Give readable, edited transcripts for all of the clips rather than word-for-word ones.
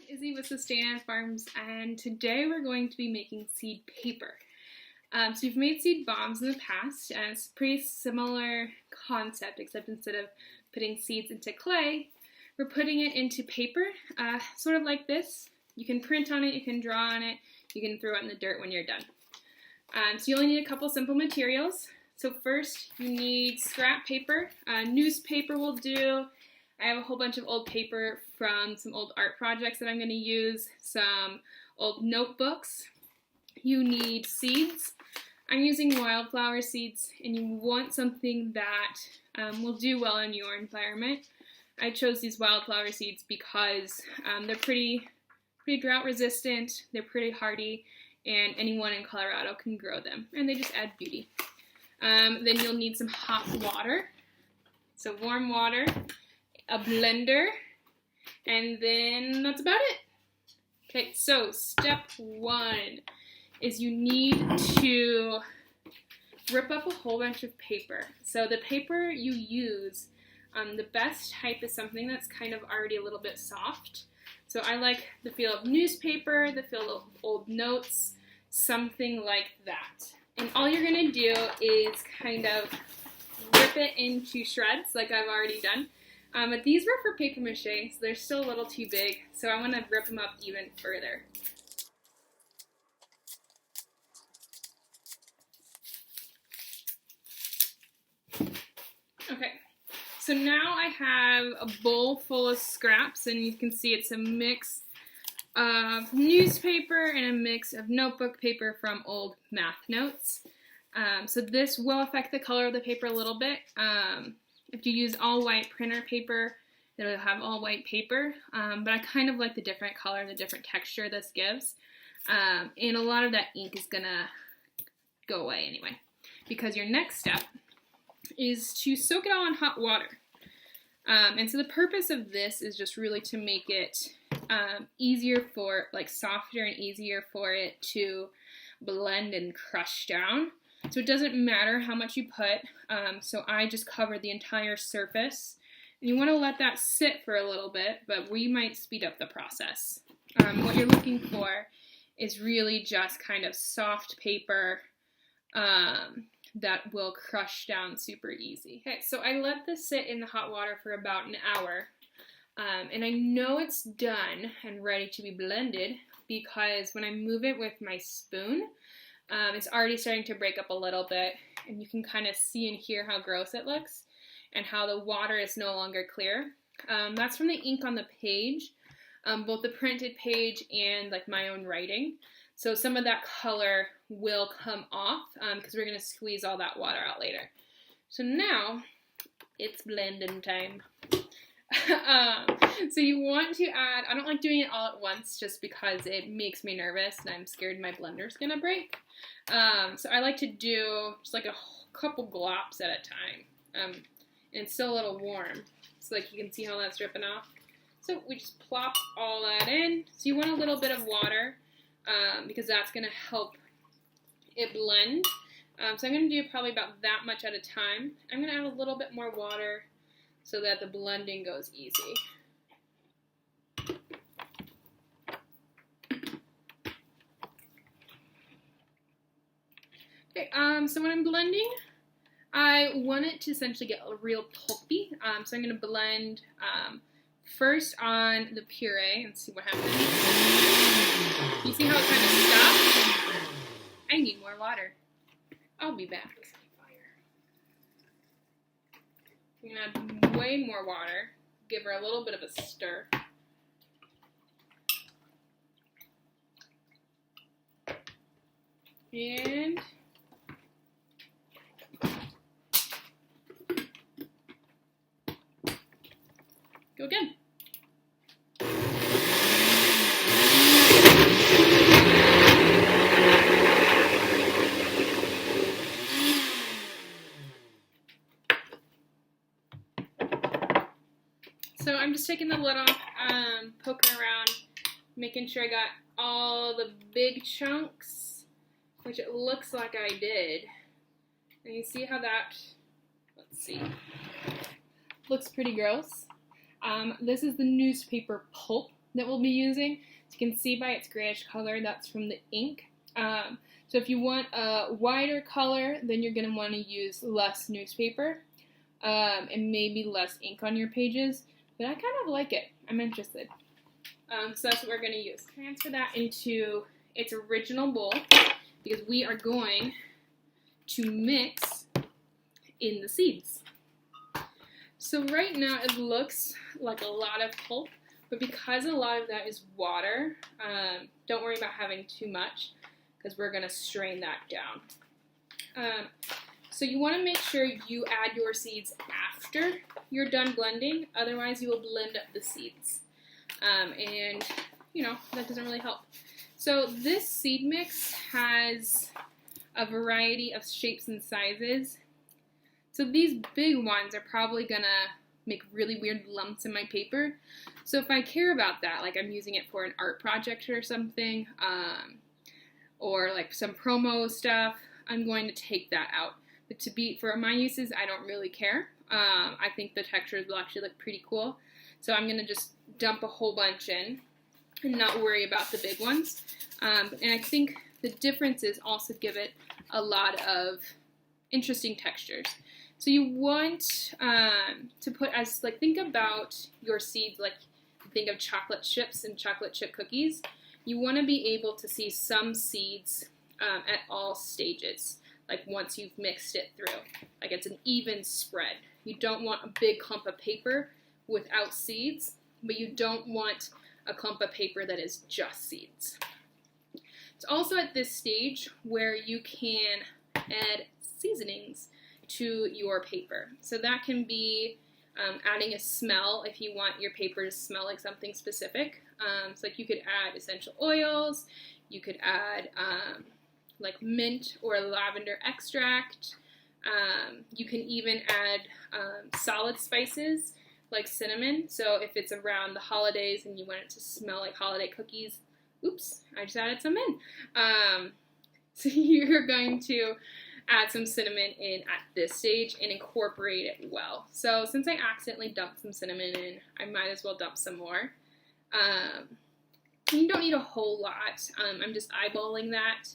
Izzy with Sustainable Farms, and today we're going to be making seed paper. So we've made seed bombs in the past, and it's a pretty similar concept, except instead of putting seeds into clay, we're putting it into paper, sort of like this. You can print on it, you can draw on it, you can throw it in the dirt when you're done. So you only need a couple simple materials. So first you need scrap paper, newspaper will do. I have a whole bunch of old paper from some old art projects that I'm going to use, some old notebooks. You need seeds. I'm using wildflower seeds, and you want something that will do well in your environment. I chose these wildflower seeds because they're pretty drought resistant, they're pretty hardy, and anyone in Colorado can grow them, and they just add beauty. Then you'll need some hot water, so warm water, a blender, and then that's about it. Okay, so step one is you need to rip up a whole bunch of paper. So the paper you use, the best type is something that's kind of already a little bit soft. So I like the feel of newspaper, the feel of old notes, something like that. And all you're gonna do is kind of rip it into shreds like I've already done. But these were for paper mache, so they're still a little too big, so I want to rip them up even further. Okay, so now I have a bowl full of scraps, and you can see it's a mix of newspaper and a mix of notebook paper from old math notes. So this will affect the color of the paper a little bit. If you use all white printer paper, it'll have all white paper, but I kind of like the different color, the different texture this gives, and a lot of that ink is gonna go away anyway, because your next step is to soak it all in hot water. And so the purpose of this is just really to make it easier for, like, softer and easier for it to blend and crush down. So it doesn't matter how much you put, so I just covered the entire surface. And you want to let that sit for a little bit, but we might speed up the process. What you're looking for is really just kind of soft paper that will crush down super easy. Okay, so I let this sit in the hot water for about an hour, and I know it's done and ready to be blended because when I move it with my spoon, it's already starting to break up a little bit, and you can kind of see and hear how gross it looks and how the water is no longer clear. That's from the ink on the page, both the printed page and like my own writing. So some of that color will come off because we're going to squeeze all that water out later. So now it's blending time. So you want to add, I don't like doing it all at once just because it makes me nervous and I'm scared my blender's gonna break. So I like to do just like a couple glops at a time. And it's still a little warm, so like you can see how that's dripping off. So we just plop all that in. So you want a little bit of water because that's gonna help it blend. So I'm gonna do probably about that much at a time. I'm gonna add a little bit more water so that the blending goes easy. Okay, so when I'm blending, I want it to essentially get real pulpy. So I'm going to blend first on the puree and see what happens. You see how it kind of stops? I need more water. I'll be back. I'm going to add way more water, give her a little bit of a stir. And go again. So I'm just taking the lid off, poking around, making sure I got all the big chunks, which it looks like I did. And you see how that, let's see, looks pretty gross. This is the newspaper pulp that we'll be using. So you can see by its grayish color, that's from the ink. So if you want a wider color, then you're going to want to use less newspaper and maybe less ink on your pages. But I kind of like it. I'm interested. So that's what we're going to use. Transfer that into its original bowl because we are going to mix in the seeds. So right now it looks like a lot of pulp, but because a lot of that is water, don't worry about having too much because we're going to strain that down. So you want to make sure you add your seeds after you're done blending, otherwise you will blend up the seeds. And, you know, that doesn't really help. So this seed mix has a variety of shapes and sizes. So these big ones are probably going to make really weird lumps in my paper. So if I care about that, like I'm using it for an art project or something, or like some promo stuff, I'm going to take that out. But for my uses, I don't really care. I think the textures will actually look pretty cool. So I'm going to just dump a whole bunch in and not worry about the big ones. And I think the differences also give it a lot of interesting textures. So you want to put as, like, think about your seeds, like think of chocolate chips and chocolate chip cookies. You want to be able to see some seeds at all stages, like once you've mixed it through. Like it's an even spread. You don't want a big clump of paper without seeds, but you don't want a clump of paper that is just seeds. It's also at this stage where you can add seasonings to your paper. So that can be adding a smell if you want your paper to smell like something specific. So like you could add essential oils, you could add like mint or lavender extract. You can even add solid spices like cinnamon. So if it's around the holidays and you want it to smell like holiday cookies, oops, I just added some in. So you're going to add some cinnamon in at this stage and incorporate it well. So since I accidentally dumped some cinnamon in, I might as well dump some more. You don't need a whole lot. I'm just eyeballing that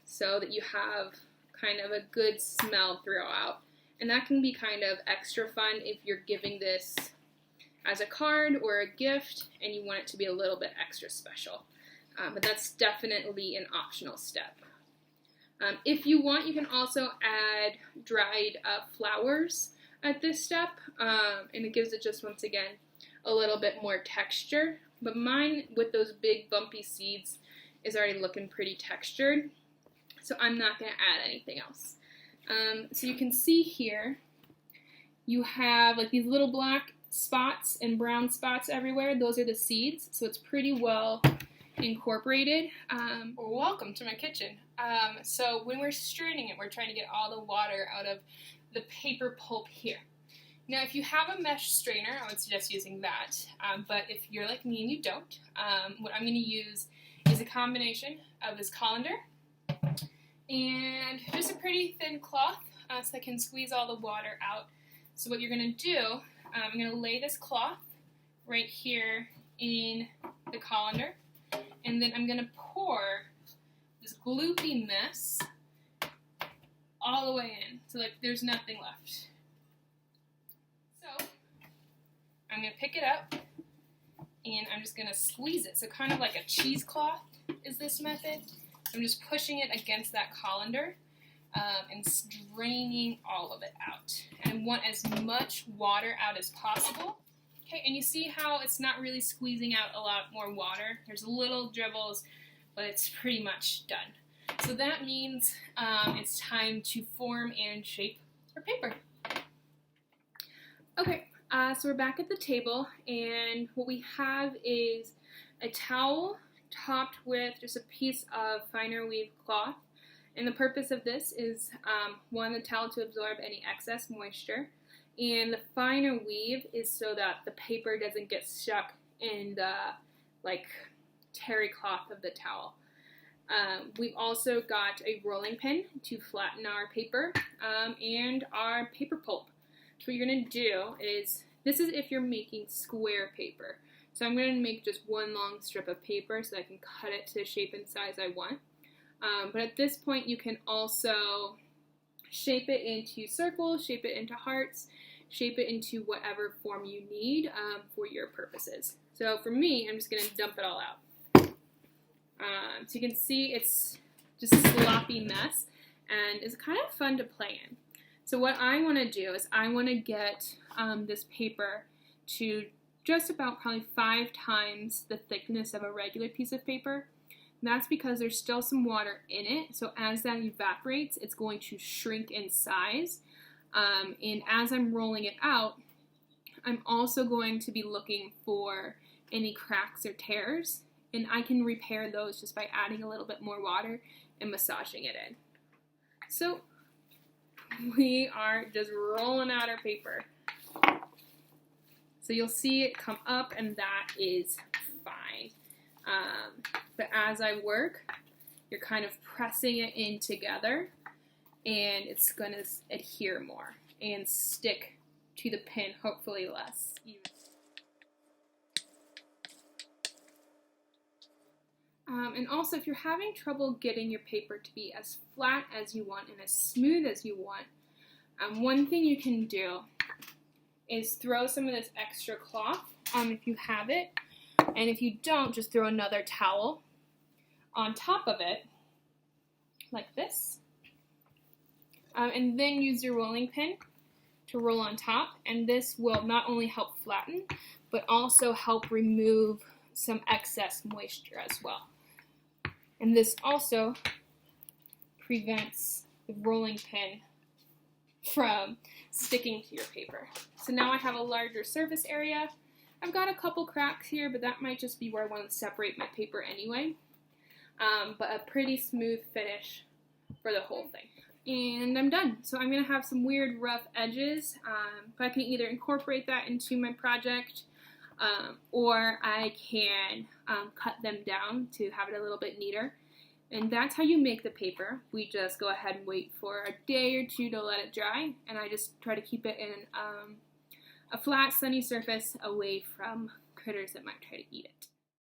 so that you have kind of a good smell throughout. And that can be kind of extra fun if you're giving this as a card or a gift and you want it to be a little bit extra special. But that's definitely an optional step. If you want, you can also add dried flowers at this step, and it gives it just, once again, a little bit more texture. But mine, with those big bumpy seeds, is already looking pretty textured, so I'm not going to add anything else. So you can see here, you have like these little black spots and brown spots everywhere. Those are the seeds, so it's pretty well incorporated. Welcome to my kitchen. So when we're straining it, we're trying to get all the water out of the paper pulp here. Now, if you have a mesh strainer, I would suggest using that. But if you're like me and you don't, what I'm going to use is a combination of this colander and just a pretty thin cloth so that can squeeze all the water out. So what you're going to do, I'm going to lay this cloth right here in the colander, and then I'm going to pour this gloopy mess all the way in, so like there's nothing left. So I'm going to pick it up, and I'm just going to squeeze it. So kind of like a cheesecloth is this method. I'm just pushing it against that colander and straining all of it out. And I want as much water out as possible. Okay, and you see how it's not really squeezing out a lot more water. There's little dribbles, but it's pretty much done. So that means it's time to form and shape our paper. Okay, so we're back at the table, and what we have is a towel topped with just a piece of finer weave cloth. And the purpose of this is, one, the towel to absorb any excess moisture, and the finer weave is so that the paper doesn't get stuck in the like terry cloth of the towel. We've also got a rolling pin to flatten our paper and our paper pulp. So what you're going to do is, this is if you're making square paper. So I'm going to make just one long strip of paper so that I can cut it to the shape and size I want. But at this point you can also shape it into circles, shape it into hearts, shape it into whatever form you need for your purposes. So for me, I'm just going to dump it all out. So you can see it's just a sloppy mess, and it's kind of fun to play in. So what I want to do is I want to get this paper to just about probably 5 times the thickness of a regular piece of paper. And that's because there's still some water in it, so as that evaporates, it's going to shrink in size. And as I'm rolling it out, I'm also going to be looking for any cracks or tears, and I can repair those just by adding a little bit more water and massaging it in. So we are just rolling out our paper. So you'll see it come up, and that is fine. But as I work, you're kind of pressing it in together, and it's going to adhere more and stick to the pin, hopefully less. And also, if you're having trouble getting your paper to be as flat as you want and as smooth as you want, one thing you can do is throw some of this extra cloth if you have it, and if you don't, just throw another towel on top of it, like this, and then use your rolling pin to roll on top, and this will not only help flatten, but also help remove some excess moisture as well. And this also prevents the rolling pin from sticking to your paper. So now I have a larger surface area. I've got a couple cracks here, but that might just be where I want to separate my paper anyway. But a pretty smooth finish for the whole thing. And I'm done. So I'm going to have some weird rough edges, but I can either incorporate that into my project, or I can cut them down to have it a little bit neater. And that's how you make the paper. We just go ahead and wait for a day or two to let it dry, and I just try to keep it in a flat, sunny surface away from critters that might try to eat it.